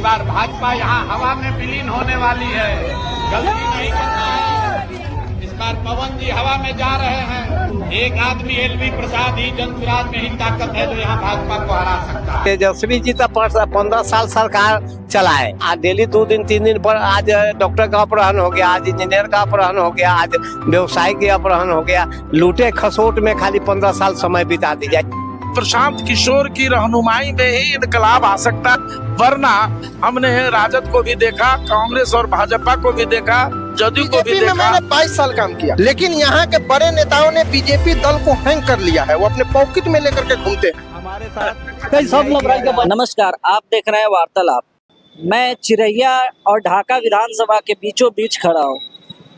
बार भाजपा यहाँ हवा में विलीन होने वाली है, गलती नहीं करना है। इस बार पवन जी हवा में जा रहे हैं। एक आदमी एलवी प्रसाद ही जनसुराज में ही ताकत है जो यहाँ भाजपा को हरा सकता है। तेजस्वी जी तो 15 साल सरकार चलाए, आज डेली 2 दिन 3 दिन पर आज डॉक्टर का अपहरण हो गया, आज इंजीनियर का अपहरण हो गया, आज व्यवसायी का अपहरण हो गया। लूटे खसोट में खाली 15 साल समय बिता दी जाए। प्रशांत किशोर की रहनुमाई में ही इनकलाब आ सकता है, वरना हमने राजद को भी देखा, कांग्रेस और भाजपा को भी देखा, जदयू को भी बीजेपी में देखा। मैंने 22 साल काम किया, लेकिन यहाँ के बड़े नेताओं ने बीजेपी दल को हैंग कर लिया है। वो अपने पॉकेट में लेकर के घूमते हैं। हमारे साथ कई सब लोग नमस्कार, आप देख रहे हैं वार्तालाप। मैं चिरैया और ढाका विधानसभा के बीचों बीच खड़ा हूँ,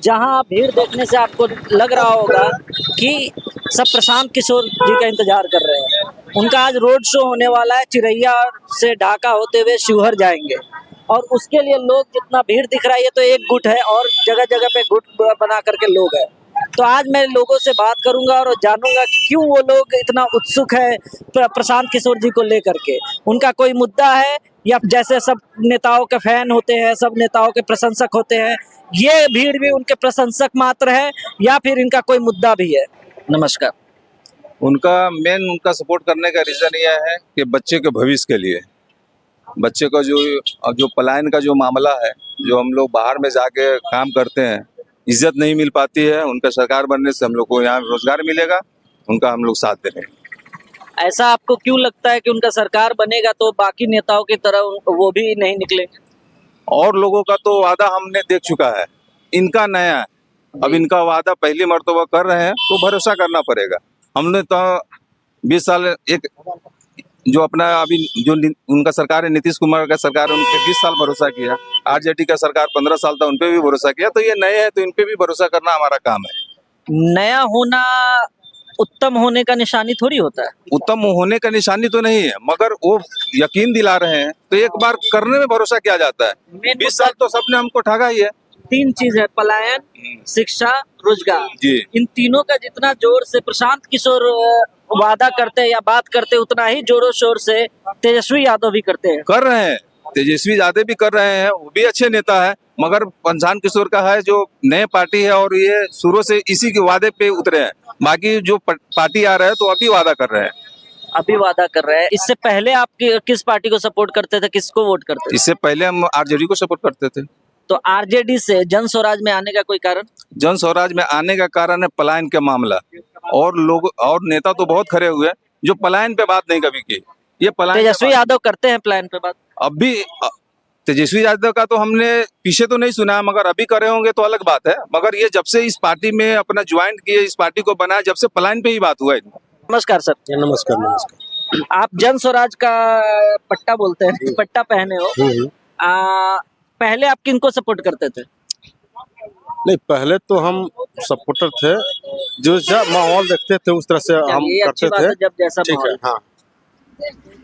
जहाँ भीड़ देखने से आपको लग रहा होगा कि सब प्रशांत किशोर जी का इंतजार कर रहे हैं। उनका आज रोड शो होने वाला है, चिरैया से ढाका होते हुए शिवहर जाएंगे और उसके लिए लोग जितना भीड़ दिख रहा है ये तो एक गुट है और जगह जगह पे गुट बना करके लोग हैं। तो आज मैं लोगों से बात करूंगा और जानूंगा कि क्यों वो लोग इतना उत्सुक है प्रशांत किशोर जी को लेकर के। उनका कोई मुद्दा है या जैसे सब नेताओं के फैन होते हैं, सब नेताओं के प्रशंसक होते हैं, ये भीड़ भी उनके प्रशंसक मात्र है या फिर इनका कोई मुद्दा भी है? नमस्कार। उनका सपोर्ट करने का रीजन यह है कि बच्चे के भविष्य के लिए, बच्चे का जो पलायन का जो मामला है, जो हम लोग बाहर में जाके काम करते हैं, इज्जत नहीं मिल पाती है। उनका सरकार बनने से हम लोग को यहाँ रोजगार मिलेगा, उनका हम लोग साथ दे रहे हैं। ऐसा आपको क्यों लगता है कि उनका सरकार बनेगा तो बाकी नेताओं की तरह वो भी नहीं निकलेंगे? और लोगों का तो वादा हमने देख चुका है, इनका नया है। अब इनका वादा पहली मर्तबा कर रहे हैं तो भरोसा करना पड़ेगा। हमने तो 20 साल एक जो अपना अभी जो उनका सरकार है, नीतीश कुमार का सरकार, उन पे 20 साल भरोसा किया। आरजेडी का सरकार 15 साल था, उन पे भी भरोसा किया। तो ये नए हैं तो इन पे भी भरोसा करना हमारा काम है। नया होना उत्तम होने का निशानी थोड़ी होता है। उत्तम होने का निशानी तो नहीं है, मगर वो यकीन दिला रहे हैं तो एक बार करने में भरोसा किया जाता है। 20 साल तो सबने हमको ठगा ही है। 3 चीज है, पलायन, शिक्षा, रोजगार। जी। इन तीनों का जितना जोर से प्रशांत किशोर वादा करते हैं या बात करते हैं, उतना ही जोरों शोर से तेजस्वी यादव भी करते हैं। कर रहे हैं, तेजस्वी यादव भी कर रहे हैं, वो भी अच्छे नेता है। मगर प्रशांत किशोर का है जो नए पार्टी है और ये शुरू से इसी के वादे पे उतरे हैं। बाकी जो पार्टी आ रहा है तो अभी वादा कर रहे हैं। अभी वादा कर रहे हैं। इससे पहले आप किस पार्टी को सपोर्ट करते थे, किसको वोट करते थे? इससे पहले हम आरजेडी को सपोर्ट करते थे। तो आरजेडी से जन स्वराज में आने का कोई कारण? जन स्वराज में आने का कारण है पलायन का मामला, और लोग और नेता तो बहुत खड़े हुए जो पलायन पे बात नहीं कभी की। ये पलायन तेजस्वी यादव करते हैं पलायन पे बात। अभी तेजस्वी यादव का तो हमने पीछे तो नहीं सुना, मगर अभी करे होंगे तो अलग बात है। मगर ये जब से इस पार्टी में अपना ज्वाइन किए, इस पार्टी को बनाया, जब से पलायन पे ही बात हुआ है। नमस्कार सर। नमस्कार। नमस्कार। आप जन स्वराज का पट्टा बोलते हैं, पट्टा पहने हो। पहले आप किनको सपोर्ट करते थे? नहीं, पहले तो हम सपोर्टर थे, जो माहौल देखते थे उस तरह से हम ये अच्छी करते बात थे। है जब जैसा ठीक है। माहौल। हाँ,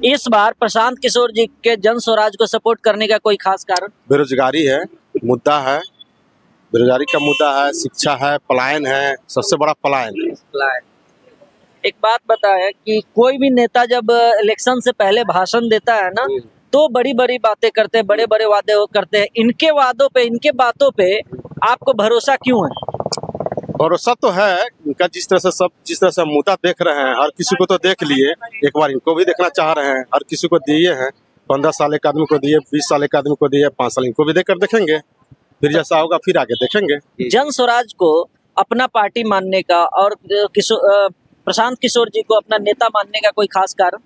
इस बार प्रशांत किशोर जी के जन स्वराज को सपोर्ट करने का कोई खास कारण? बेरोजगारी है, मुद्दा है, बेरोजगारी का मुद्दा है, शिक्षा है, पलायन है, सबसे बड़ा पलायन। एक बात बताएं कि कोई भी नेता जब इलेक्शन से पहले भाषण देता है ना, तो बड़ी बड़ी बातें करते हैं, बड़े बड़े वादे करते हैं। इनके वादों पे, इनके बातों पे आपको भरोसा क्यों है? भरोसा तो है इनका, जिस तरह से मुद्दा देख रहे हैं, हर किसी को तो देख लिए, एक बार इनको भी देखना चाह रहे हैं। हर किसी को दिए हैं, 15 साल एक आदमी को दिए, 20 साल एक आदमी को दिए, 5 साल इनको भी देकर देखेंगे, फिर जैसा होगा फिर आगे देखेंगे। जन स्वराज को अपना पार्टी मानने का और प्रशांत किशोर जी को अपना नेता मानने का कोई खास कारण?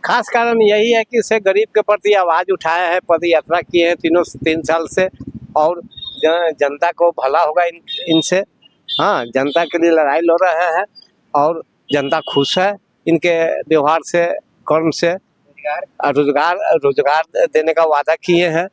खास कारण यही है कि इसे गरीब के प्रति आवाज उठाया है, पद यात्रा किए हैं 3 साल से, और जनता को भला होगा इनसे। हाँ, जनता के लिए लड़ाई लड़ रहे हैं और जनता खुश है इनके व्यवहार से, कर्म से। रोजगार देने का वादा किए हैं।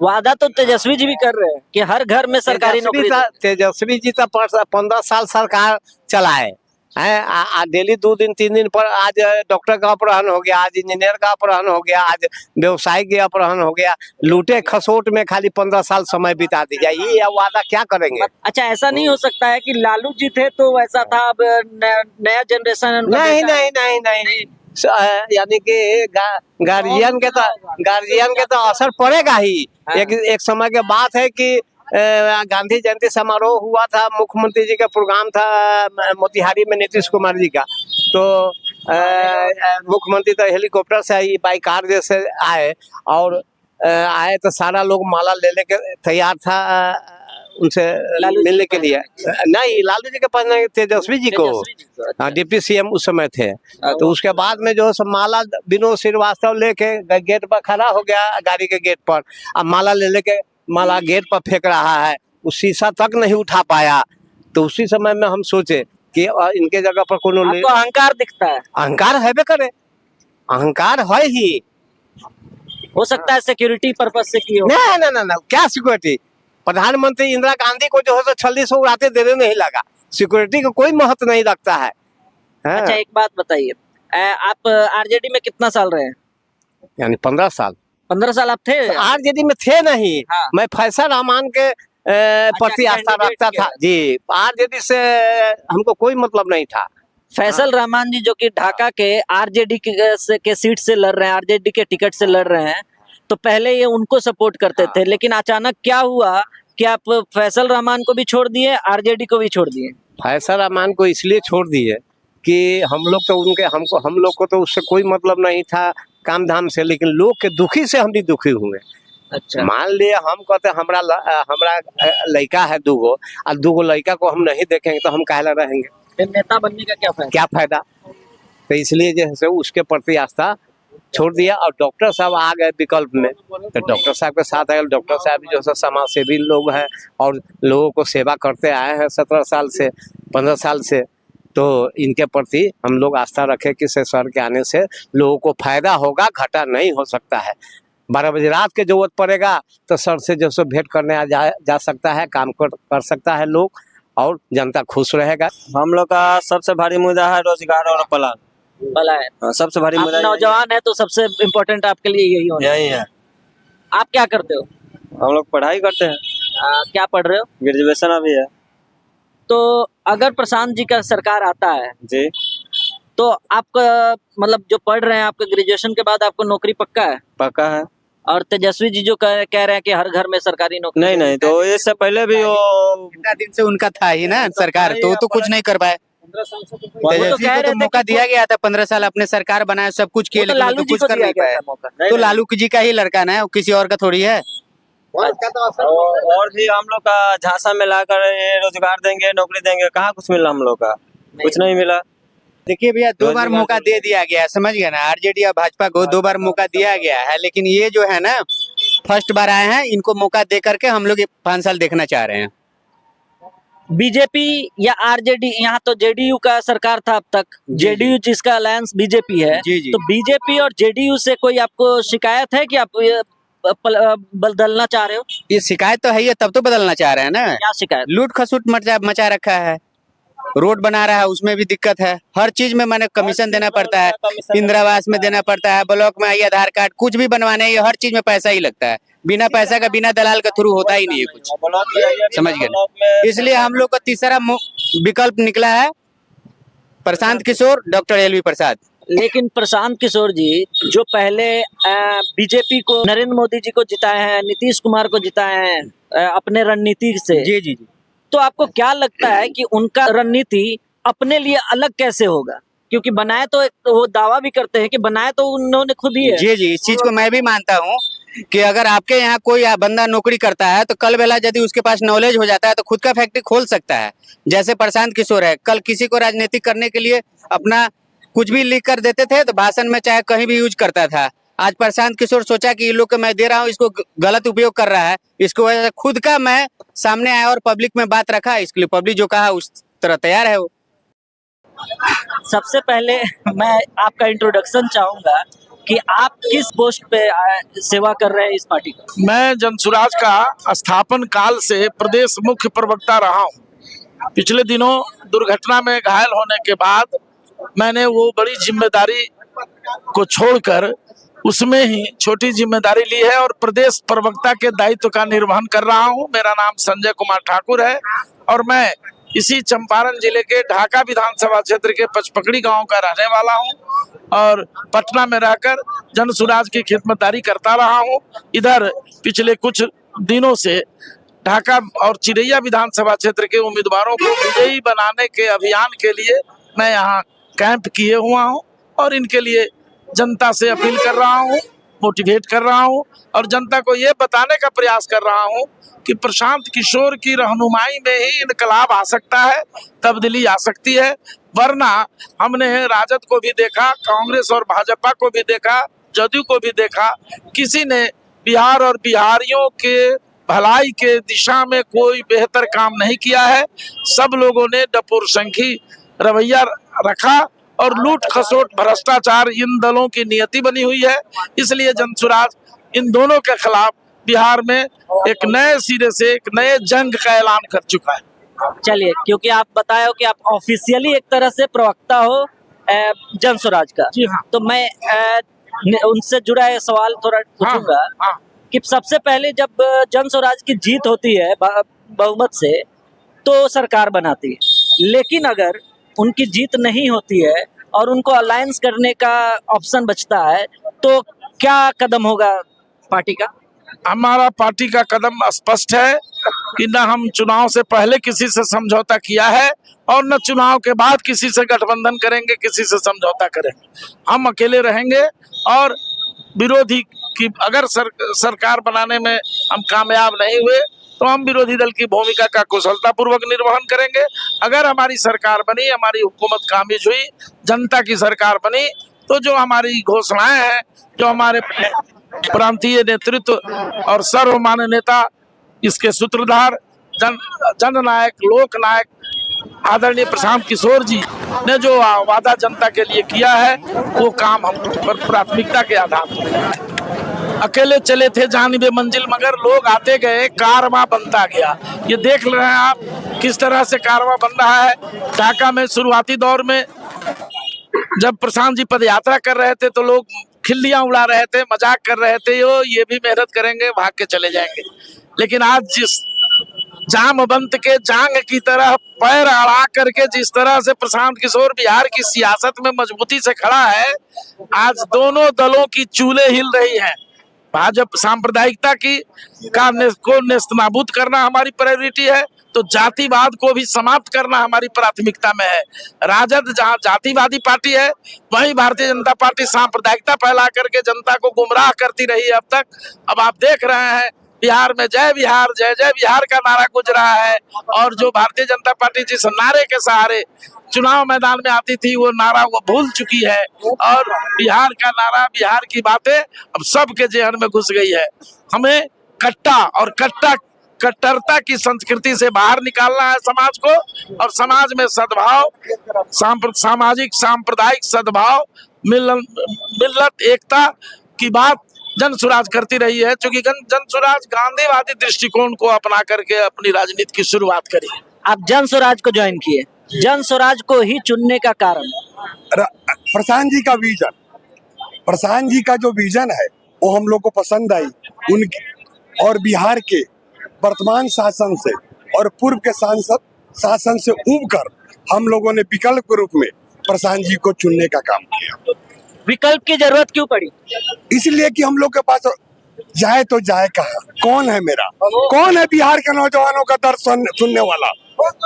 वादा तो तेजस्वी जी भी कर रहे हैं कि हर घर में सरकारी नौकरी। तेजस्वी जी तो 15 साल सरकार चलाए हैं, डेली 2 दिन 3 दिन पर आज डॉक्टर का अपहरण हो गया, आज इंजीनियर का अपहरण हो गया, आज व्यवसायी का अपहरण हो गया। लूटे खसोट में खाली 15 साल समय बिता दी जाए, ये वादा क्या करेंगे? अच्छा, ऐसा नहीं हो सकता है कि लालू जी थे तो वैसा था, अब नया जनरेशन? नहीं नहीं नहीं नहीं, यानी कि गार्जियन के तो असर पड़ेगा ही। एक समय के बात है कि गांधी जयंती समारोह हुआ था, मुख्यमंत्री जी का प्रोग्राम था मोतिहारी में नीतीश कुमार जी का, तो मुख्यमंत्री तो हेलीकॉप्टर से आई, बाई कार जैसे आए, और आए तो सारा लोग माला ले लेके तैयार था उनसे मिलने के लिए। नहीं, लालू जी के पास नहीं, तेजस्वी जी को, हाँ, डिप्टी सीएम उस समय थे। तो उसके बाद में जो है माला विनोद श्रीवास्तव लेके गेट पर खड़ा हो गया, गाड़ी के गेट पर, अब माला ले लेके माला गेट पर फेंक रहा है, उस शीशा तक नहीं उठा पाया। तो उसी समय में हम सोचे कि इनके जगह पर कोनो आपको अहंकार दिखता है? अहंकार है बे करे, अहंकार है ही। हो सकता है सिक्योरिटी पर्पज से की हो। ना, क्या सिक्योरिटी? प्रधानमंत्री इंदिरा गांधी को जो है 46 उड़ाते देने नहीं लगा, सिक्योरिटी का कोई महत्व नहीं रखता है। अच्छा, एक बात बताइए, आप आरजेडी में कितना साल रहे हैं? यानी 15 साल। 15 साल आप थे आरजेडी में? थे नहीं, हाँ। मैं फैसल रहमान के प्रति आस्था रखता था जी। आरजेडी से हमको कोई मतलब नहीं था। फैसल रहमान जी जो कि ढाका के आरजेडी के सीट से लड़ रहे हैं, आरजेडी के टिकट से लड़ रहे हैं, तो पहले ये उनको सपोर्ट करते थे, लेकिन अचानक क्या हुआ कि आप फैसल रहमान को भी छोड़ दिए, आरजेडी को भी छोड़ दिए? फैसल रहमान को इसलिए छोड़ दिए कि हम लोग को तो उससे कोई मतलब नहीं था काम धाम से, लेकिन लोग के दुखी से हम भी दुखी हुए। अच्छा, मान लिए हम कहते हमरा लड़का है दूगो, और दूगो लड़का को हम नहीं देखेंगे तो हम काहे रहेंगे? फिर नेता बनने का क्या फायदा? तो इसलिए जो है उसके प्रति आस्था छोड़ दिया। और डॉक्टर साहब आ गए विकल्प में, तो डॉक्टर साहब के साथ आए। डॉक्टर साहब जो है समाज सेवी लोग हैं और लोगों को सेवा करते आए हैं 17 साल से, 15 साल से। तो इनके प्रति हम लोग आस्था रखें कि सर के आने से लोगों को फायदा होगा, घाटा नहीं हो सकता है। 12 बजे रात के जरूरत पड़ेगा तो सर से जो सो भेंट करने जा सकता है, काम कर सकता है लोग, और जनता खुश रहेगा। हम लोग का सबसे भारी मुद्दा है रोजगार और पलायन। सबसे भारी मुद्दा नौजवान है तो सबसे इम्पोर्टेंट आपके लिए यही है। आप क्या करते हो? हम लोग पढ़ाई करते हैं। क्या पढ़ रहे हो? ग्रेजुएशन अभी है। तो अगर प्रशांत जी का सरकार आता है जी, तो आपका मतलब जो पढ़ रहे हैं, आपके ग्रेजुएशन के बाद आपको नौकरी पक्का है? पक्का है। और तेजस्वी जी जो कह रहे हैं कि हर घर में सरकारी नौकरी, नहीं, तो इससे पहले भी वो कितना दिन से उनका था ही ना सरकार, तो कुछ नहीं कर पाए। तेजस्वी को तो मौका दिया गया था, 15 साल अपने सरकार बनाए, सब कुछ किए, लेकिन तो कुछ कर नहीं पाए। तो लालू जी का ही लड़का ना है, किसी और का थोड़ी है। और भी हम लोग का झांसा में लाकर ये रोजगार देंगे, नौकरी देंगे, कहाँ कुछ मिला हम लोग का? कुछ नहीं मिला। देखिए भैया, 2 बार मौका दे दिया गया है, समझ गए ना? आरजेडी और भाजपा को 2 बार मौका दिया गया है, लेकिन ये जो है ना फर्स्ट बार आए हैं, इनको मौका दे करके हम लोग 5 साल देखना चाह रहे हैं। बीजेपी या आरजेडी, यहाँ तो जेडीयू का सरकार था अब तक, जेडीयू जिसका अलायंस बीजेपी है, जी। तो बीजेपी और जेडीयू से कोई आपको शिकायत है कि आप बदलना चाह रहे हो? ये शिकायत तो है ही, तब तो बदलना चाह रहे हैं ना। क्या शिकायत? लूट खसूट मचा रखा है, रोड बना रहा है उसमें भी दिक्कत है, हर चीज में मैंने कमीशन देना पड़ता है, इंदिरा आवास में देना पड़ता है, ब्लॉक में आई आधार कार्ड, कुछ भी बनवाने ये हर चीज में पैसा ही लगता है। बिना पैसा का, बिना दलाल का थ्रू होता ही नहीं है कुछ, समझ गए? इसलिए हम लोग का तीसरा विकल्प निकला है प्रशांत किशोर, डॉक्टर एलवी प्रसाद। लेकिन प्रशांत किशोर जी जो पहले बीजेपी को, नरेंद्र मोदी जी को जिताए हैं, नीतीश कुमार को जिताए हैं अपने रणनीति से, जी। तो आपको क्या लगता है कि उनका रणनीति अपने लिए अलग कैसे होगा? क्योंकि बनाए तो वो दावा भी करते हैं कि बनाए तो उन्होंने खुद ही है। जी, इस चीज को मैं भी मानता हूँ कि अगर आपके यहाँ कोई बंदा नौकरी करता है तो कल बेला यदि उसके पास नॉलेज हो जाता है तो खुद का फैक्ट्री खोल सकता है। जैसे प्रशांत किशोर है, कल किसी को राजनीतिक करने के लिए अपना कुछ भी लिख कर देते थे तो भाषण में चाहे कहीं भी यूज करता था। आज प्रशांत किशोर सोचा कि ये लोग को मैं दे रहा हूँ, इसको गलत उपयोग कर रहा है, इसको वजह से खुद का मैं सामने आया और पब्लिक में बात रखा, इसके लिए पब्लिक जो कहा उस तरह तैयार है वो। सबसे पहले मैं आपका इंट्रोडक्शन चाहूंगा कि आप किस पोस्ट पे सेवा कर रहे हैं इस पार्टी का? मैं जनसुराज का स्थापन काल से प्रदेश मुख्य प्रवक्ता रहा हूं। पिछले दिनों दुर्घटना में घायल होने के बाद मैंने वो बड़ी जिम्मेदारी को छोड़कर उसमें ही छोटी जिम्मेदारी ली है और प्रदेश प्रवक्ता के दायित्व का निर्वहन कर रहा हूं। मेरा नाम संजय कुमार ठाकुर है और मैं इसी चंपारण जिले के ढाका विधानसभा क्षेत्र के पचपकड़ी गांव का रहने वाला हूं और पटना में रहकर जन सुराज की खिदमतदारी करता रहा हूँ। इधर पिछले कुछ दिनों से ढाका और चिरैया विधानसभा क्षेत्र के उम्मीदवारों को विजयी बनाने के अभियान के लिए मैं यहाँ कैंप किए हुआ हूँ और इनके लिए जनता से अपील कर रहा हूँ, मोटिवेट कर रहा हूँ और जनता को ये बताने का प्रयास कर रहा हूँ कि प्रशांत किशोर की रहनुमाई में ही इनकलाब आ सकता है, तब्दीली आ सकती है। वरना हमने राजद को भी देखा, कांग्रेस और भाजपा को भी देखा, जदयू को भी देखा, किसी ने बिहार और बिहारियों के भलाई के दिशा में कोई बेहतर काम नहीं किया है। सब लोगों ने डपुरसंखी रवैया रखा और लूट खसोट भ्रष्टाचार इन दलों की नियति बनी हुई है। इसलिए जनसुराज इन दोनों के खिलाफ बिहार में एक नए सिरे से एक नए जंग का ऐलान कर चुका है। चलिए, क्योंकि आप बताए हो कि आप ऑफिशियली एक तरह से प्रवक्ता हो जनसुराज का, जी हाँ। तो मैं उनसे जुड़ा एक सवाल थोड़ा पूछूंगा कि सबसे पहले जब जनसुराज की जीत होती है बहुमत से तो सरकार बनाती है, लेकिन अगर उनकी जीत नहीं होती है और उनको अलायंस करने का ऑप्शन बचता है तो क्या कदम होगा पार्टी का? हमारा पार्टी का कदम स्पष्ट है कि न हम चुनाव से पहले किसी से समझौता किया है और न चुनाव के बाद किसी से गठबंधन करेंगे, किसी से समझौता करेंगे। हम अकेले रहेंगे और विरोधी की अगर सरकार बनाने में हम कामयाब नहीं हुए तो हम विरोधी दल की भूमिका का कुशलतापूर्वक निर्वहन करेंगे। अगर हमारी सरकार बनी, हमारी हुकूमत कामयाब हुई, जनता की सरकार बनी, तो जो हमारी घोषणाएं हैं, जो हमारे प्रांतीय नेतृत्व और सर्वमान्य नेता, इसके सूत्रधार, जननायक, लोक नायक आदरणीय प्रशांत किशोर जी ने जो वादा जनता के लिए किया है वो काम हम पर प्राथमिकता के आधार पर। अकेले चले थे जानिबे मंजिल मगर लोग आते गए, कारवां बनता गया। ये देख रहे हैं आप किस तरह से कारवां बन रहा है। ढाका में शुरुआती दौर में जब प्रशांत जी पद यात्रा कर रहे थे तो लोग खिल्लियां उड़ा रहे थे, मजाक कर रहे थे, ये भी मेहनत करेंगे, भाग के चले जाएंगे। लेकिन आज जिस जामवंत के जांग की तरह पैर अड़ा करके जिस तरह से प्रशांत किशोर बिहार की सियासत में मजबूती से खड़ा है, आज दोनों दलों की चूल्हे हिल रही हैं। भाजपा सांप्रदायिकता को नेस्तनाबूद करना हमारी प्रायोरिटी है, तो जातिवाद को भी समाप्त करना हमारी प्राथमिकता में है। राजद जहां जातिवादी पार्टी है, वहीं भारतीय जनता पार्टी सांप्रदायिकता फैला करके जनता को गुमराह करती रही है अब तक। अब आप देख रहे हैं बिहार में जय जय बिहार का नारा गूंज रहा है और जो भारतीय जनता पार्टी जिस नारे के सहारे चुनाव मैदान में आती थी वो नारा वो भूल चुकी है और बिहार का नारा, बिहार की बातें अब सबके जेहन में घुस गई है। हमें कट्टरता की संस्कृति से बाहर निकालना है समाज को और समाज में सद्भाव, सामाजिक सांप्रदायिक सद्भाव, मिल्लत एकता की बात जनसुराज करती रही है, क्योंकि जनसुराज गांधीवादी दृष्टिकोण को अपना करके अपनी राजनीति की शुरुआत करी। आप जनसुराज को ज्वाइन किए, जनसुराज को ही चुनने का कारण? प्रशांत जी का विजन, प्रशांत जी का जो विजन है वो हम लोग को पसंद आई उनकी, और बिहार के वर्तमान शासन से और पूर्व के शासन से उबकर हम लोगों ने विकल्प के रूप में प्रशांत जी को चुनने का काम किया। विकल्प की जरूरत क्यों पड़ी? इसलिए कि हम लोग के पास जाए तो जाए कहाँ, कौन है मेरा, कौन है बिहार के नौजवानों का दर्द सुनने वाला।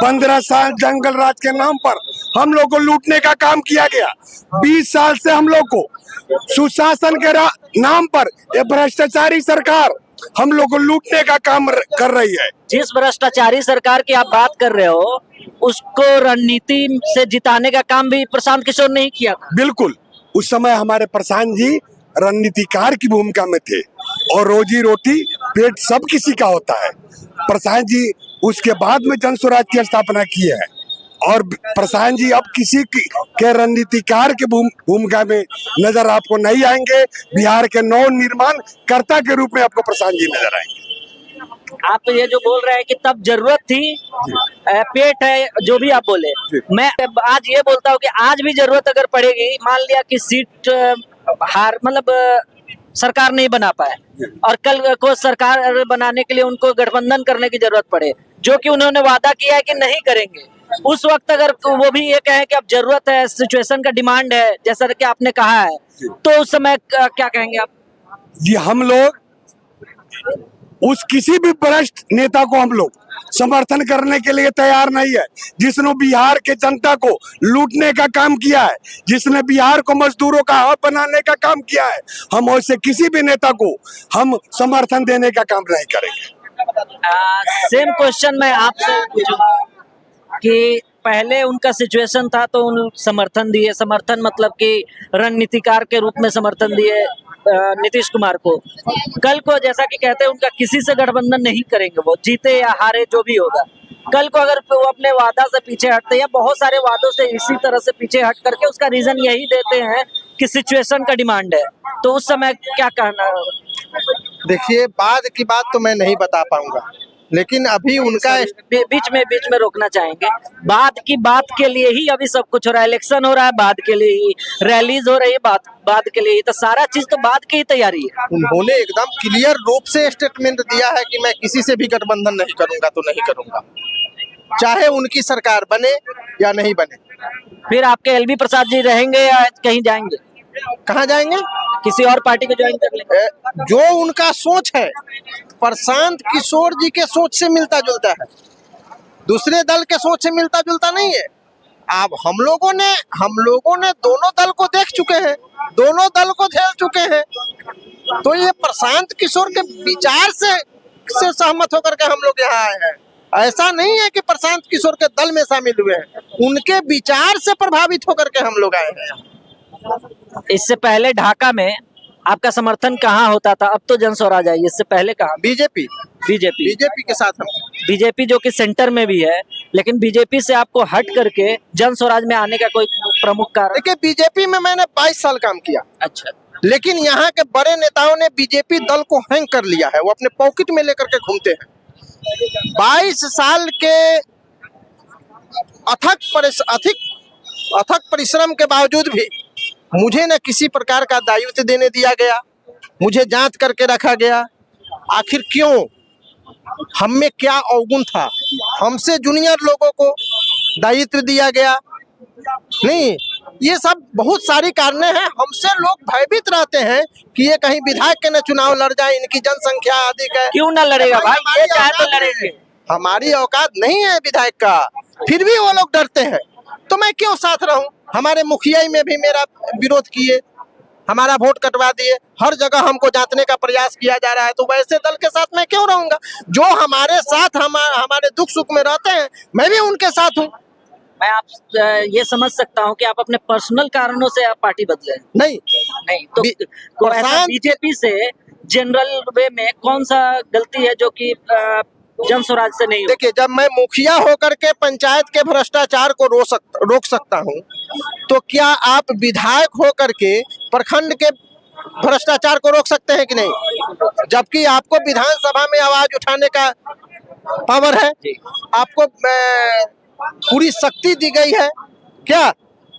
15 साल जंगल राज के नाम पर हम लोग को लूटने का काम किया गया। 20 साल से हम लोग को सुशासन के नाम पर ये भ्रष्टाचारी सरकार हम लोग को लूटने का काम कर रही है। जिस भ्रष्टाचारी सरकार की आप बात कर रहे हो उसको रणनीति से जिताने का काम भी प्रशांत किशोर ने ही किया था। बिल्कुल, उस समय हमारे प्रशांत जी रणनीतिकार की भूमिका में थे और रोजी रोटी पेट सब किसी का होता है। प्रशांत जी उसके बाद में जनसुराज की स्थापना की है और प्रशांत जी अब किसी के रणनीतिकार के भूमिका में नजर आपको नहीं आएंगे। बिहार के नव निर्माण कर्ता के रूप में आपको प्रशांत जी नजर आएंगे। आप ये जो बोल रहे हैं कि तब जरूरत थी, पेट है, जो भी आप बोले, मैं आज ये बोलता हूँ कि आज भी जरूरत अगर पड़ेगी, मान लिया कि सीट सरकार नहीं बना पाए और कल को सरकार बनाने के लिए उनको गठबंधन करने की जरूरत पड़े, जो कि उन्होंने वादा किया है कि नहीं करेंगे, उस वक्त अगर वो भी ये कहें कि अब जरूरत है, सिचुएशन का डिमांड है, जैसा कि आपने कहा है, तो उस समय क्या कहेंगे आप? जी हम लोग उस किसी भी भ्रष्ट नेता को हम लोग समर्थन करने के लिए तैयार नहीं है, जिसने बिहार के जनता को लूटने का काम किया है, जिसने बिहार को मजदूरों का हब बनाने का काम किया है। हम वैसे किसी भी नेता को हम समर्थन देने का काम नहीं करेंगे। सेम क्वेश्चन मैं आपसे पूछूंगा कि पहले उनका सिचुएशन था तो उन समर्थन दिए, समर्थन मतलब कि रणनीतिकार के रूप में समर्थन दिए नीतीश कुमार को। कल को जैसा कि कहते हैं उनका किसी से गठबंधन नहीं करेंगे, वो जीते या हारे जो भी होगा। कल को अगर वो अपने वादा से पीछे हटते या बहुत सारे वादों से इसी तरह से पीछे हट करके उसका रीजन यही देते हैं कि सिचुएशन का डिमांड है, तो उस समय क्या कहना? देखिए, बाद की बात तो मैं नहीं बता पाऊंगा, लेकिन अभी उनका बीच में रोकना चाहेंगे। बाद की बात के लिए ही अभी सब कुछ हो रहा है, इलेक्शन हो रहा है बाद के लिए ही, रैलीज हो रही है बाद के लिए ही, तो सारा चीज तो बाद की ही तैयारी है। उन्होंने एकदम क्लियर रूप से स्टेटमेंट दिया है कि मैं किसी से भी गठबंधन नहीं करूंगा तो नहीं करूंगा, चाहे उनकी सरकार बने या नहीं बने। फिर आपके एलबी प्रसाद जी रहेंगे या कहीं जाएंगे? कहाँ जाएंगे? किसी और पार्टी को ज्वाइन कर लेंगे? जो उनका सोच है प्रशांत किशोर जी के सोच से मिलता जुलता है, दूसरे दल के सोच से मिलता जुलता नहीं है। अब हम लोगों ने दोनों दल को देख चुके हैं, दोनों दल को झेल चुके हैं, तो ये प्रशांत किशोर के विचार से सहमत होकर के हम लोग यहाँ आए हैं। ऐसा नहीं है कि प्रशांत किशोर के दल में शामिल हुए हैं, उनके विचार से प्रभावित होकर के हम लोग आए हैं। इससे पहले ढाका में आपका समर्थन कहाँ होता था? अब तो जन स्वराज आई, इससे पहले कहाँ? बीजेपी के साथ हम। बीजेपी जो कि सेंटर में भी है, लेकिन बीजेपी से आपको हट करके जन स्वराज में आने का कोई प्रमुख कारण? देखिए, बीजेपी में मैंने 22 साल काम किया। अच्छा। लेकिन यहाँ के बड़े नेताओं ने बीजेपी दल को हैंग कर लिया है, वो अपने पॉकेट में लेकर के घूमते हैं। 22 साल के अथक परिश्रम के बावजूद भी मुझे न किसी प्रकार का दायित्व देने दिया गया, मुझे जांच करके रखा गया। आखिर क्यों? हम में क्या अवगुण था? हमसे जूनियर लोगों को दायित्व दिया गया नहीं। ये सब बहुत सारी कारणें हैं। हमसे लोग भयभीत रहते हैं कि ये कहीं विधायक के न चुनाव लड़ जाए, इनकी जनसंख्या अधिक है। क्यों ना लड़ेगा भाई, ये चाहे तो लड़ेंगे। हमारी औकात नहीं है विधायक का, फिर भी वो लोग डरते हैं, तो मैं क्यों साथ रहूं? हमारे मुखिया में भी मेरा विरोध किए, हमारा वोट कटवा दिए, हर जगह हमको जांचने का प्रयास किया जा रहा है, तो वैसे दल के साथ मैं क्यों रहूंगा? जो हमारे साथ हमारे दुख सुख में रहते हैं, मैं भी उनके साथ हूँ। मैं आप ये समझ सकता हूँ कि आप अपने पर्सनल कारणों से आप पार्टी बदले? नहीं, तो ऐसा बीजेपी से जनरल वे में कौन सा गलती है जो कि जन स्वराज से नहीं? देखिए, जब मैं मुखिया होकर के पंचायत के भ्रष्टाचार को रोक सकता हूं, तो क्या आप विधायक होकर के प्रखंड के भ्रष्टाचार को रोक सकते हैं कि नहीं? जबकि आपको विधानसभा में आवाज उठाने का पावर है, आपको पूरी शक्ति दी गई है, क्या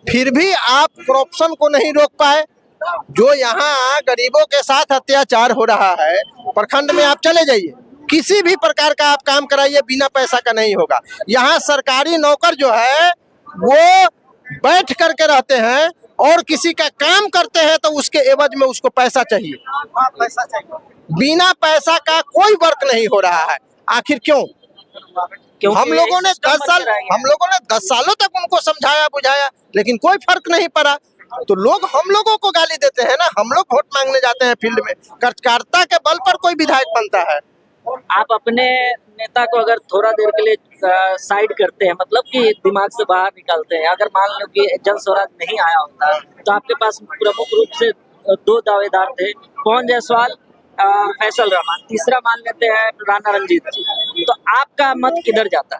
फिर भी आप करप्शन को नहीं रोक पाए? जो यहाँ गरीबों के साथ अत्याचार हो रहा है, प्रखंड में आप चले जाइए, किसी भी प्रकार का आप काम कराइए, बिना पैसा का नहीं होगा। यहाँ सरकारी नौकर जो है वो बैठ करके रहते हैं और किसी का काम करते हैं तो उसके एवज में उसको पैसा चाहिए। बिना पैसा का कोई वर्क नहीं हो रहा है। आखिर क्यों? हम लोगों ने 10 सालों तक उनको समझाया बुझाया, लेकिन कोई फर्क नहीं पड़ा। तो लोग हम लोगों को गाली देते हैं ना। हम लोग वोट मांगने जाते हैं फील्ड में, कार्यकर्ता के बल पर कोई विधायक बनता है। आप अपने नेता को अगर थोड़ा देर के लिए साइड करते हैं, मतलब कि दिमाग से बाहर निकालते हैं, अगर मान लो कि जन स्वराज नहीं आया होता तो आपके पास प्रमुख रूप से 2 दावेदार थे, पवन जायसवाल, फैसल रहमान, तीसरा मान लेते हैं राणा रंजीत जी, तो आपका मत किधर जाता?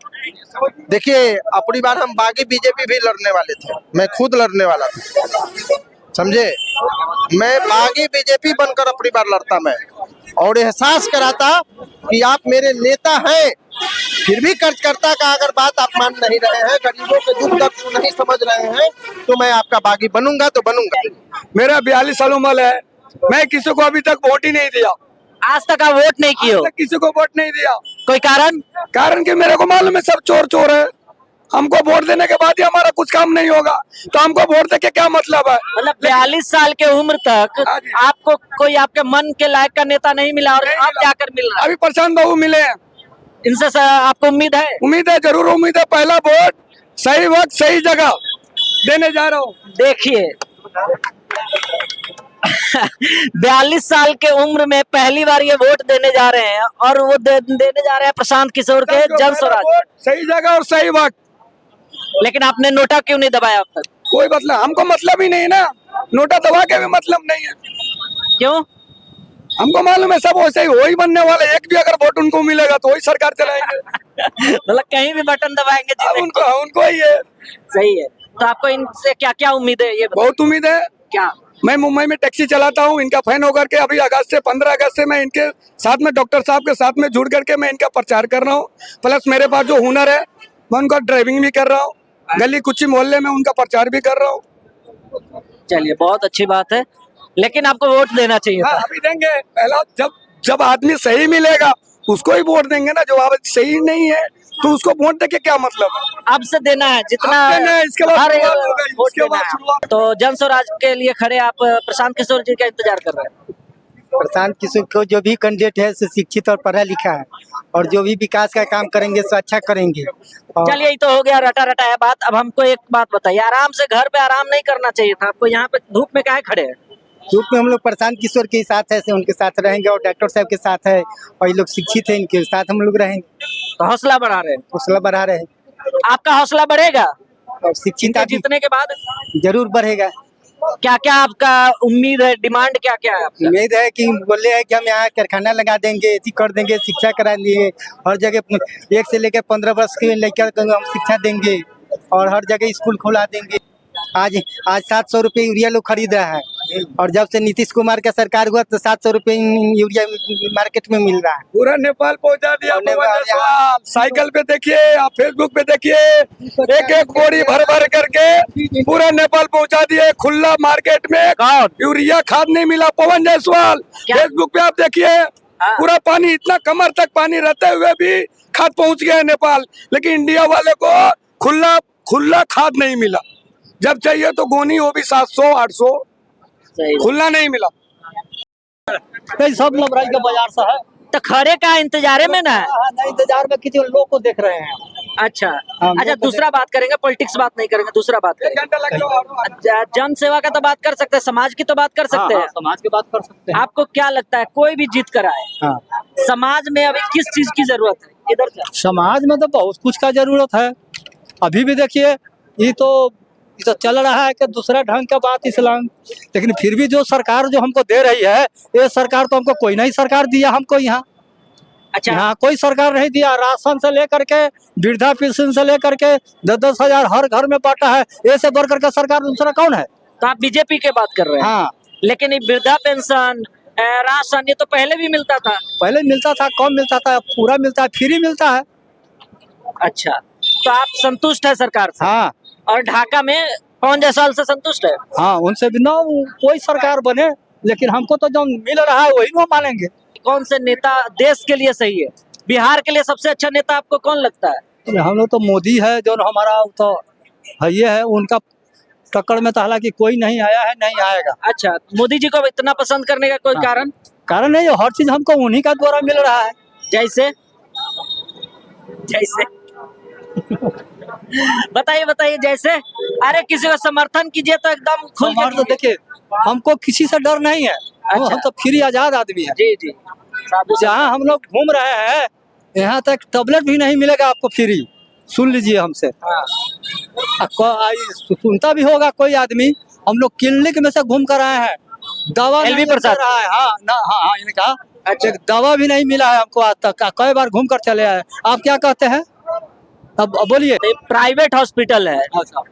देखिए, अपनी बार हम बागी बीजेपी भी लड़ने वाले थे, मैं खुद लड़ने वाला था, समझे। मैं बागी बीजेपी बनकर अपनी बार लड़ता मैं, और एहसास कराता कि आप मेरे नेता हैं, फिर भी कार्यकर्ता का अगर बात आप मान नहीं रहे हैं, गरीबों के दुख दर्द को नहीं समझ रहे हैं, तो मैं आपका बागी बनूंगा तो बनूंगा। मेरा 42 साल उम्र है, मैं किसी को अभी तक वोट ही नहीं दिया। आज तक आप वोट नहीं किए हो? किसी को वोट नहीं दिया। कोई कारण? कारण कि मेरे को मालूम है सब चोर चोर है, हमको वोट देने के बाद ही हमारा कुछ काम नहीं होगा, तो हमको वोट दे के क्या मतलब है? मतलब 42 साल के उम्र तक हाँ जी। आपको कोई आपके मन के लायक का नेता नहीं मिला और अब जाकर मिल रहा है। अभी प्रशांत बाबू मिले हैं, इनसे आपको उम्मीद है? उम्मीद है, जरूर उम्मीद है। पहला वोट सही वक्त सही जगह देने जा रहा हूँ। देखिए 42 साल के उम्र में पहली बार ये वोट देने जा रहे हैं और वो देने जा रहे हैं प्रशांत किशोर के जन स्वराज। सही जगह और सही वक्त। लेकिन आपने नोटा क्यों नहीं दबाया अब तक? कोई मतलब, हमको मतलब ही नहीं ना, नोटा दबा के भी मतलब नहीं है। क्यों? हमको मालूम है सब वैसे ही वही बनने वाले, एक भी अगर वोट उनको मिलेगा तो वही सरकार चलाएंगे। मतलब कहीं भी बटन दबाएंगे अब उनको ही है। सही है। तो आपको इनसे क्या क्या उम्मीद है? ये बहुत उम्मीद है। क्या? मैं मुंबई में टैक्सी चलाता हूँ, इनका फैन होकर के अभी 15 अगस्त से मैं इनके साथ में डॉक्टर साहब के साथ में जुड़ करके मैं इनका प्रचार कर रहा हूँ। प्लस मेरे पास जो हुनर है मैं उनका ड्राइविंग भी कर रहा हूँ, गली कुची मोहल्ले में उनका प्रचार भी कर रहा हूँ। चलिए बहुत अच्छी बात है, लेकिन आपको वोट देना चाहिए था। अभी देंगे, पहला जब आदमी सही मिलेगा उसको ही वोट देंगे ना। जो आदमी सही नहीं है तो उसको वोट देके क्या मतलब है? अब से देना है जितना इसके बाद हर शुरुआत होगा, वोट इसके देना बाद है। शुरुआत। तो जन स्वराज के लिए खड़े आप प्रशांत किशोर जी का इंतजार कर रहे हैं? प्रशांत किशोर को जो भी कैंडिडेट है शिक्षित और पढ़ा लिखा है और जो भी विकास का काम करेंगे सो अच्छा करेंगे। चलिए ये तो हो गया रटा रटा है बात। अब हमको एक बात बताइए, आराम से घर पे आराम नहीं करना चाहिए था आपको? यहाँ पे धूप में काहे खड़े हैं? धूप में हम लोग प्रशांत किशोर के साथ है, उनके साथ रहेंगे और डॉक्टर साहब के साथ है और ये लोग शिक्षित है, इनके साथ हम लोग रहेंगे। तो हौसला बढ़ा रहे हैं? हौसला बढ़ा रहे हैं आपका हौसला बढ़ेगा और शिक्षित आदमी जीतने के बाद? जरूर बढ़ेगा। क्या क्या आपका उम्मीद है, डिमांड क्या क्या है आपका? उम्मीद है कि बोले है कि हम यहाँ कारखाना लगा देंगे, ऐसी कर देंगे, शिक्षा करा देंगे, हर जगह 1 से लेकर 15 वर्ष के लड़का को हम शिक्षा देंगे और हर जगह स्कूल खुला देंगे। आज 700 रुपये यूरिया लोग खरीद रहा है और जब से नीतीश कुमार का सरकार हुआ तो 700 रुपये यूरिया मार्केट में मिल रहा है। पूरा नेपाल पहुंचा दिया। साइकिल पे देखिए, आप फेसबुक पे देखिए, एक बोरी भर भर करके पूरा नेपाल पहुंचा दिए। खुला मार्केट में यूरिया खाद नहीं मिला। पवन जायसवाल फेसबुक पे आप देखिए, पूरा पानी, इतना कमर तक पानी रहते हुए भी खाद पहुंच गया है नेपाल। लेकिन इंडिया वाले को खुला खाद नहीं मिला। जब चाहिए तो गोनी वो भी 700-800, खुला नहीं मिला। सब लबराई का बाजार सा है तो खड़े का इंतजारे में ना है? नहीं, इंतजार में किसी लोग को देख रहे हैं। अच्छा अच्छा, दूसरा बात करेंगे, पॉलिटिक्स बात नहीं करेंगे, दूसरा बात करेंगे। जन सेवा का तो बात कर सकते हैं, समाज की तो बात कर सकते हैं। समाज की बात कर सकते हैं। आपको क्या लगता है कोई भी जीत कर आए, समाज में अभी किस चीज की जरूरत है? इधर से समाज में तो बहुत कुछ का जरूरत है। अभी भी देखिए ये तो चल रहा है कि दूसरा ढंग का बात इस्लाम, लेकिन फिर भी जो सरकार जो हमको दे रही है, ये सरकार तो हमको कोई नहीं सरकार दिया हमको यहाँ। अच्छा, यहाँ कोई सरकार नहीं दिया। राशन से लेकर के वृद्धा पेंशन से लेकर के 10-10 हजार हर घर में बांटा है। ऐसे बढ़ करके सरकार दूसरा कौन है? तो आप बीजेपी की बात कर रहे हैं। हाँ, लेकिन ये वृद्धा पेंशन, राशन, ये तो पहले भी मिलता था। पहले मिलता था, कम मिलता था, पूरा मिलता है, फ्री मिलता है। अच्छा, तो आप संतुष्ट है सरकार से? हाँ, और ढाका में पवन जायसवाल से संतुष्ट है? हाँ, उनसे भी ना कोई सरकार बने, लेकिन हमको तो जो मिल रहा है वही वो मानेंगे। कौन से नेता देश के लिए सही है? बिहार के लिए सबसे अच्छा नेता आपको कौन लगता है? हम लोग तो मोदी है जो हमारा तो है, ये है। उनका टक्कर में तो हालांकि कोई नहीं आया है, नहीं आएगा। अच्छा, मोदी जी को इतना पसंद करने का कोई कारण? कारण नहीं, हर चीज हमको उन्हीं का द्वारा मिल रहा है। जैसे बताइए बताइए, जैसे अरे किसी को समर्थन कीजिए तो एकदम खुल के। तो देखिए हमको किसी से डर नहीं है। अच्छा। हम तो फ्री आजाद आदमी है। जी जी, जहाँ हम लोग घूम रहे हैं यहाँ तक टैबलेट भी नहीं मिलेगा आपको फ्री। सुन लीजिए हमसे। सुनता भी होगा कोई आदमी, हम लोग क्लिनिक में से घूम कर आए हैं, दवा एलवी प्रसाद रहा है। हाँ ना, हाँ इनका दवा भी नहीं मिला है हमको आज तक। कई बार घूम कर चले आए। आप क्या कहते हैं? अब बोलिए। प्राइवेट हॉस्पिटल है,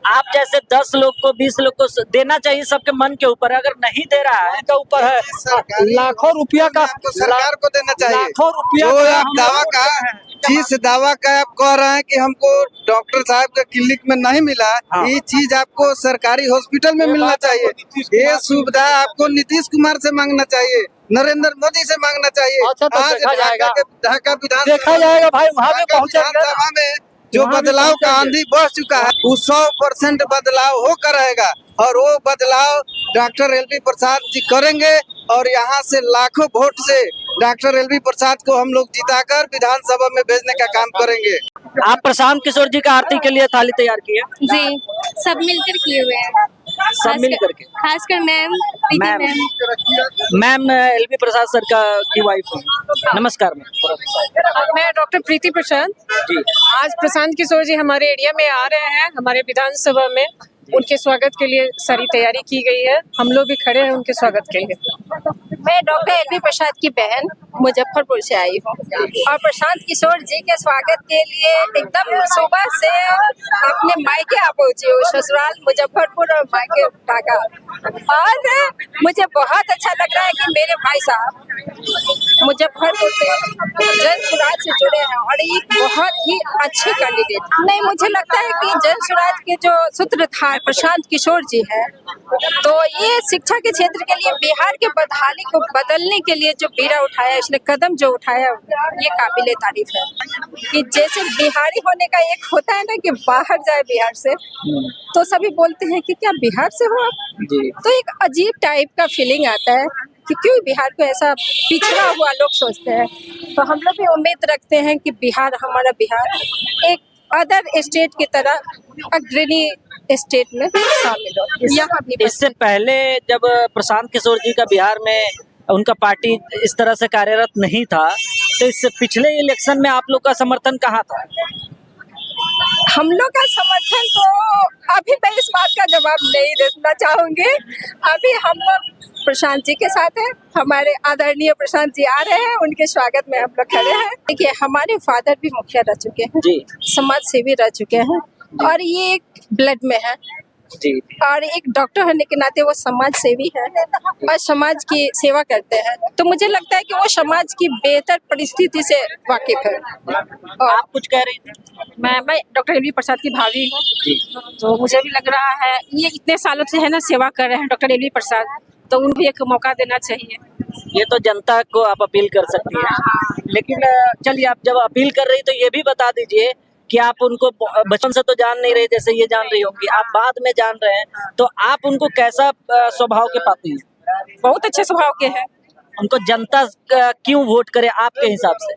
आप जैसे 10 लोग को 20 लोग को देना चाहिए, सबके मन के ऊपर। अगर नहीं दे रहा है तो ऊपर है लाखों रुपया का सरकार को देना चाहिए। लाखों रुपया जो आप दावा का जिस दावा का आप कह रहे हैं कि हमको डॉक्टर साहब का क्लिनिक में नहीं मिला, ये चीज आपको सरकारी हॉस्पिटल में मिलना चाहिए। ये सुविधा आपको नीतीश कुमार से मांगना चाहिए, नरेंद्र मोदी से मांगना चाहिए। अच्छा, तो आज देखा जाएगा। ढाका विधान देखा जाएगा भाई, वहाँ पे पहुँचेंगे। विधानसभा में जो बदलाव का आंधी बह चुका है वो 100% बदलाव होकर रहेगा और वो बदलाव डॉक्टर एलवी प्रसाद जी करेंगे और यहाँ से लाखों वोट से डॉक्टर एलवी प्रसाद को हम लोग जिताकर विधानसभा में भेजने का काम करेंगे। आप प्रशांत किशोर जी का आरती के लिए थाली तैयार की है? जी, सब मिलकर किए हुए हैं। सब मिल करके। खासकर मैम, प्रीति मैम एलवी प्रसाद सर का की वाइफ हूँ। नमस्कार मैम। मैं डॉक्टर प्रीति प्रसाद जी। आज प्रशांत किशोर जी हमारे एरिया में आ रहे हैं, हमारे विधानसभा में। उनके स्वागत के लिए सारी तैयारी की गई है, हम लोग भी खड़े हैं उनके स्वागत के लिए। मैं डॉक्टर एलवी प्रसाद की बहन मुजफ्फरपुर से आई हूँ और प्रशांत किशोर जी के स्वागत के लिए एकदम सुबह से अपने मायके आ पहुंची हूँ, ससुराल मुजफ्फरपुर और मायके ढाका। और मुझे बहुत अच्छा लग रहा है कि मेरे भाई साहब मुजफ्फरपुर से जन सुराज से जुड़े हैं और एक बहुत ही अच्छे कैंडिडेट। नहीं, मुझे लगता है कि जन सुराज के जो सूत्रधार प्रशांत किशोर जी है, तो ये शिक्षा के क्षेत्र के लिए बिहार के बदहाली को बदलने के लिए जो बीड़ा उठाया, इसने कदम जो उठाया, ये काबिले तारीफ है। कि जैसे बिहारी होने का एक होता है ना कि बाहर जाए बिहार से, तो सभी बोलते हैं कि क्या बिहार से हो आप? तो एक अजीब टाइप का फीलिंग आता है कि क्यों बिहार को ऐसा पिछड़ा हुआ लोग सोचते हैं। तो हम लोग भी उम्मीद रखते हैं कि बिहार, हमारा बिहार एक अदर स्टेट की तरह अग्रणी स्टेट में शामिल हो। यहाँ भी इससे पहले जब प्रशांत किशोर जी का बिहार में उनका पार्टी इस तरह से कार्यरत नहीं था, तो इससे पिछले इलेक्शन में आप लोग का समर्थन कहाँ था? हम लोग का समर्थन तो अभी मैं इस बात का जवाब नहीं देना चाहूंगी। अभी हम लोग प्रशांत जी के साथ हैं, हमारे आदरणीय प्रशांत जी आ रहे हैं, उनके स्वागत में हम लोग खड़े हैं। देखिए, हमारे फादर भी मुखिया रह चुके हैं जी, समाज सेवी रह चुके हैं और ये एक ब्लड में है जी। और एक डॉक्टर होने के नाते वो समाज सेवी है और समाज की सेवा करते हैं। तो मुझे लगता है कि वो समाज की बेहतर परिस्थिति से वाकिफ है। और आप कुछ कह रही थी? मैं डॉक्टर एलवी प्रसाद की भाभी हूँ, तो मुझे भी लग रहा है ये इतने सालों से है ना सेवा कर रहे हैं डॉक्टर एलवी प्रसाद, तो उनको भी एक मौका देना चाहिए। ये तो जनता को आप अपील कर सकती हैं, लेकिन चलिए, आप जब अपील कर रही तो ये भी बता दीजिए कि आप उनको बचपन से तो जान नहीं रहे जैसे ये जान रही होंगी, आप बाद में जान रहे हैं, तो आप उनको कैसा स्वभाव के पाते हैं? बहुत अच्छे स्वभाव के हैं। उनको जनता क्यों वोट करे आपके हिसाब से?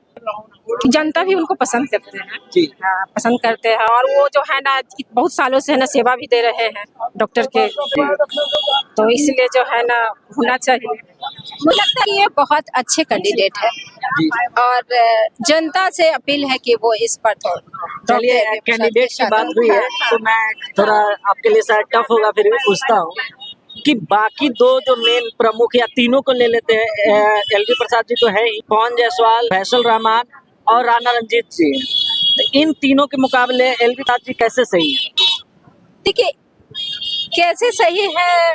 जनता भी उनको पसंद करते हैं जी। हाँ, पसंद करते हैं। और वो जो है ना बहुत सालों से है ना सेवा भी दे रहे हैं डॉक्टर के, तो इसलिए जो है ना होना चाहिए। मुझे लगता है ये बहुत अच्छे कैंडिडेट है और जनता से अपील है कि वो इस पर चलिए, कैंडिडेट की बात हुई है तो मैं थोड़ा आपके लिए शायद टफ होगा, फिर भी पूछता हूँ कि बाकी दो जो मेन प्रमुख या तीनों को ले लेते हैं, एलवी प्रसाद जी तो है ही, पवन जायसवाल, फैसल रहमान और राणा रंजीत जी, तो इन तीनों के मुकाबले एलवी प्रसाद जी कैसे सही है? देखिए, कैसे सही है,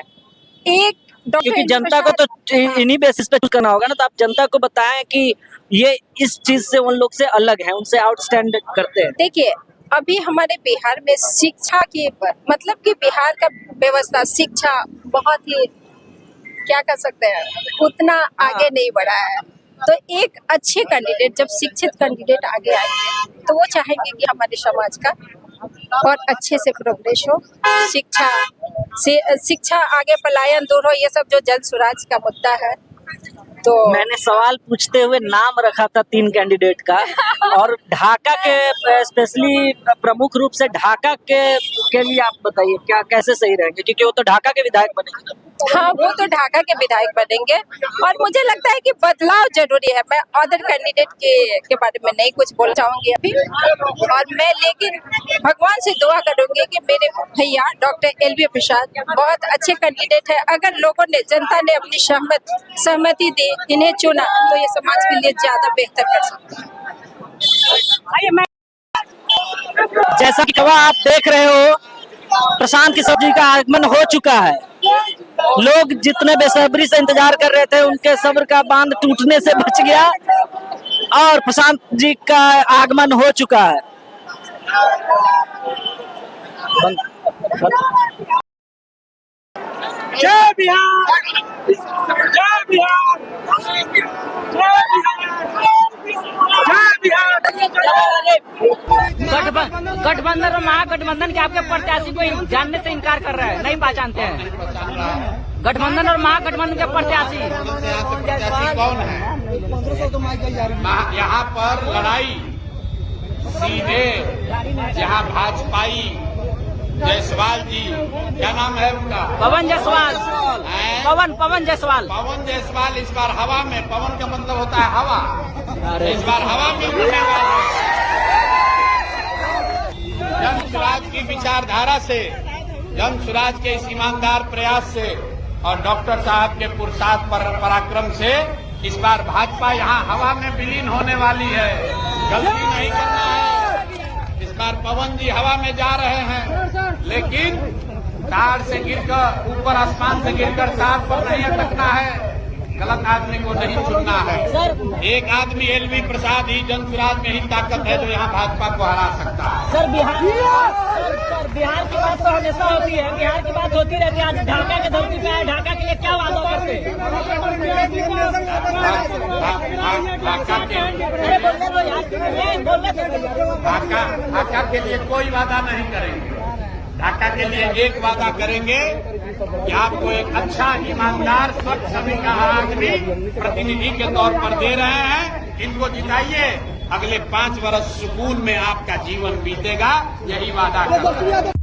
एक क्योंकि जनता को तो इन्हीं बेसिस पे चूज करना होगा ना, तो आप जनता को बताएं कि ये इस चीज से उन लोग से अलग है, उनसे आउटस्टैंड करते हैं। देखिए, अभी हमारे बिहार में शिक्षा की मतलब कि बिहार का व्यवस्था शिक्षा बहुत ही क्या कर सकते हैं, उतना आगे नहीं बढ़ा है। तो एक अच्छे कैंडिडेट, जब शिक्षित कैंडिडेट आगे आएंगे तो वो चाहेंगे कि हमारे समाज का और अच्छे से प्रोग्रेस हो, शिक्षा आगे, पलायन दूर हो, ये सब जो जन सुराज का मुद्दा है। तो मैंने सवाल पूछते हुए नाम रखा था 3 कैंडिडेट का, और ढाका के स्पेशली प्रमुख रूप से ढाका के लिए आप बताइए क्या कैसे सही रहेंगे, क्योंकि वो तो ढाका के विधायक बनेंगे। हाँ, वो तो ढाका के विधायक बनेंगे और मुझे लगता है कि बदलाव जरूरी है। मैं अदर कैंडिडेट के बारे में नहीं कुछ बोलना चाहूंगी अभी, और मैं लेकिन भगवान से दुआ करूंगी कि मेरे भैया डॉक्टर एलवी प्रसाद बहुत अच्छे कैंडिडेट है। अगर लोगों ने, जनता ने अपनी सहमति दी, इन्हें चुना, तो ये समाज के लिए ज्यादा बेहतर कर सकते हैं। जैसा कि आप देख रहे हो, प्रशांत किशोर जी का आगमन हो चुका है। लोग जितने बेसब्री से इंतजार कर रहे थे, उनके सब्र का बांध टूटने से बच गया और प्रशांत जी का आगमन हो चुका है। जय बिहार, जय बिहार, जय बिहार, जय बिहार। गठबंधन और महागठबंधन के आपके प्रत्याशी को जानने से इनकार कर रहे हैं, नहीं पहचानते हैं। गठबंधन और महागठबंधन के प्रत्याशी कौन है? यहाँ पर लड़ाई सीधे जहाँ भाजपाई जायसवाल जी, क्या नाम है उनका? पवन जायसवाल। पवन जायसवाल। पवन जायसवाल इस बार हवा में, पवन का मतलब होता है हवा, इस बार हवा में उड़ने वाले। जन स्वराज की विचारधारा से, जन स्वराज के इस ईमानदार प्रयास से और डॉक्टर साहब के पुरुषार्थ पराक्रम से इस बार भाजपा यहाँ हवा में विलीन होने वाली है। गलती नहीं करना है। इस बार पवन जी हवा में जा रहे हैं, लेकिन तार से गिरकर, ऊपर आसमान से गिरकर तार पर नहीं अटकना है। गलत आदमी को नहीं चुनना है। एक आदमी एलवी प्रसाद ही जन स्वराज में ही ताकत है जो यहाँ भाजपा को हरा सकता है। सर बिहार की बात तो हमेशा होती है, बिहार की बात होती रहती है। आज ढाका के धरती पे है, ढाका के लिए क्या वादा करते हैं? ढाका के लिए कोई वादा नहीं करेंगे। ढाका के लिए एक वादा करेंगे कि आपको एक अच्छा ईमानदार स्वच्छ सभी का आदमी प्रतिनिधि के तौर पर दे रहे हैं, इनको जिताइए, अगले 5 वर्ष सुकून में आपका जीवन बीतेगा, यही वादा करते हैं।